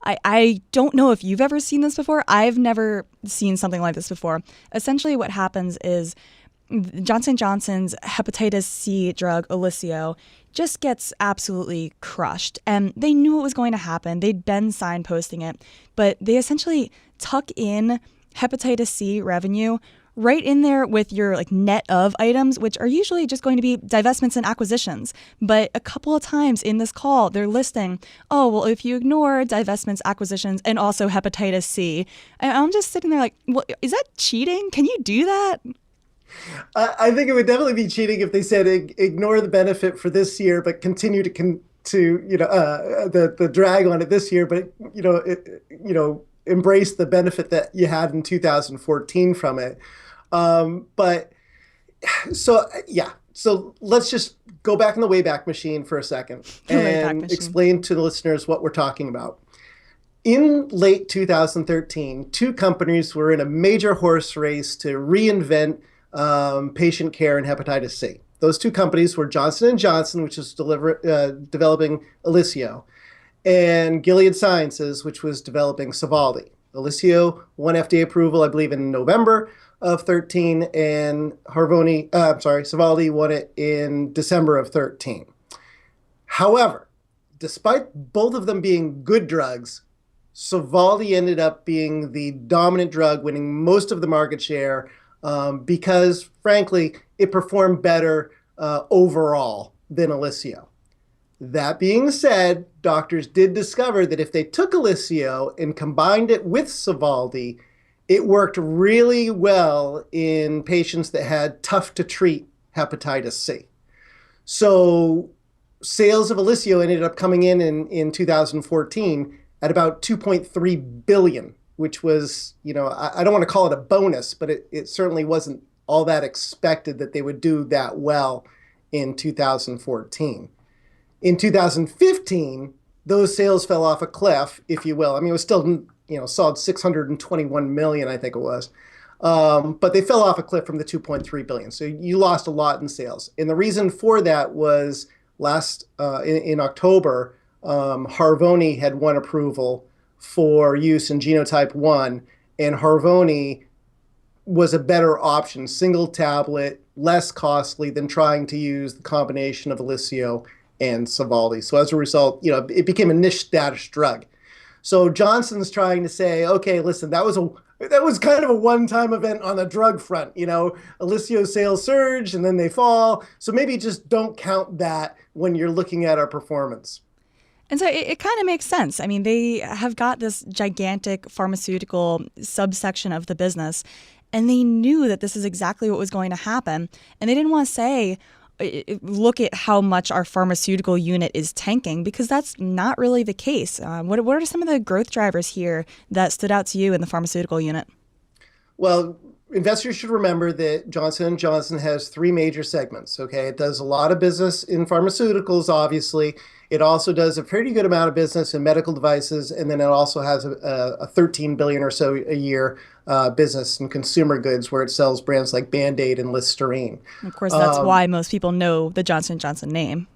I don't know if you've ever seen this before. I've never seen something like this before. Essentially, what happens is Johnson & Johnson's hepatitis C drug, Olysio, just gets absolutely crushed. And they knew it was going to happen. They'd been signposting it, but they essentially tuck in hepatitis C revenue right in there with your like net of items, which are usually just going to be divestments and acquisitions. But a couple of times in this call, they're listing, oh, well, if you ignore divestments, acquisitions, and also hepatitis C, and I'm just sitting there like, well, is that cheating? Can you do that? I think it would definitely be cheating if they said ignore the benefit for this year, but continue the drag on it this year, but embrace the benefit that you had in 2014 from it. But so yeah, so let's just go back in the Wayback Machine for a second and explain to the listeners what we're talking about. In late 2013, two companies were in a major horse race to reinvent patient care in hepatitis C. Those two companies were Johnson & Johnson, which is developing Olysio, and Gilead Sciences, which was developing Sovaldi. Olysio won FDA approval, I believe, in November of 13, and Sovaldi won it in December of 13. However, despite both of them being good drugs, Sovaldi ended up being the dominant drug, winning most of the market share because, frankly, it performed better overall than Olysio. That being said, doctors did discover that if they took Olysio and combined it with Sovaldi, it worked really well in patients that had tough-to-treat hepatitis C. So sales of Olysio ended up coming in 2014 at about 2.3 billion, which was, I don't want to call it a bonus, but it certainly wasn't all that expected that they would do that well in 2014. In 2015, those sales fell off a cliff, if you will. I mean, it was still, solid 621 million, I think it was. But they fell off a cliff from the 2.3 billion. So you lost a lot in sales. And the reason for that was in October, Harvoni had won approval for use in genotype 1, and Harvoni was a better option, single tablet, less costly than trying to use the combination of Olysio and Sovaldi. So as a result, it became a niche status drug. So Johnson's trying to say, okay, listen, that was kind of a one-time event on the drug front. Olysio sales surge and then they fall. So maybe just don't count that when you're looking at our performance. And so it kind of makes sense. I mean, they have got this gigantic pharmaceutical subsection of the business, and they knew that this is exactly what was going to happen. And they didn't want to say, look at how much our pharmaceutical unit is tanking, because that's not really the case. What are some of the growth drivers here that stood out to you in the pharmaceutical unit? Well, investors should remember that Johnson & Johnson has three major segments, okay? It does a lot of business in pharmaceuticals, obviously. It also does a pretty good amount of business in medical devices, and then it also has a 13 billion or so a year business in consumer goods, where it sells brands like Band-Aid and Listerine. Of course, that's why most people know the Johnson & Johnson name.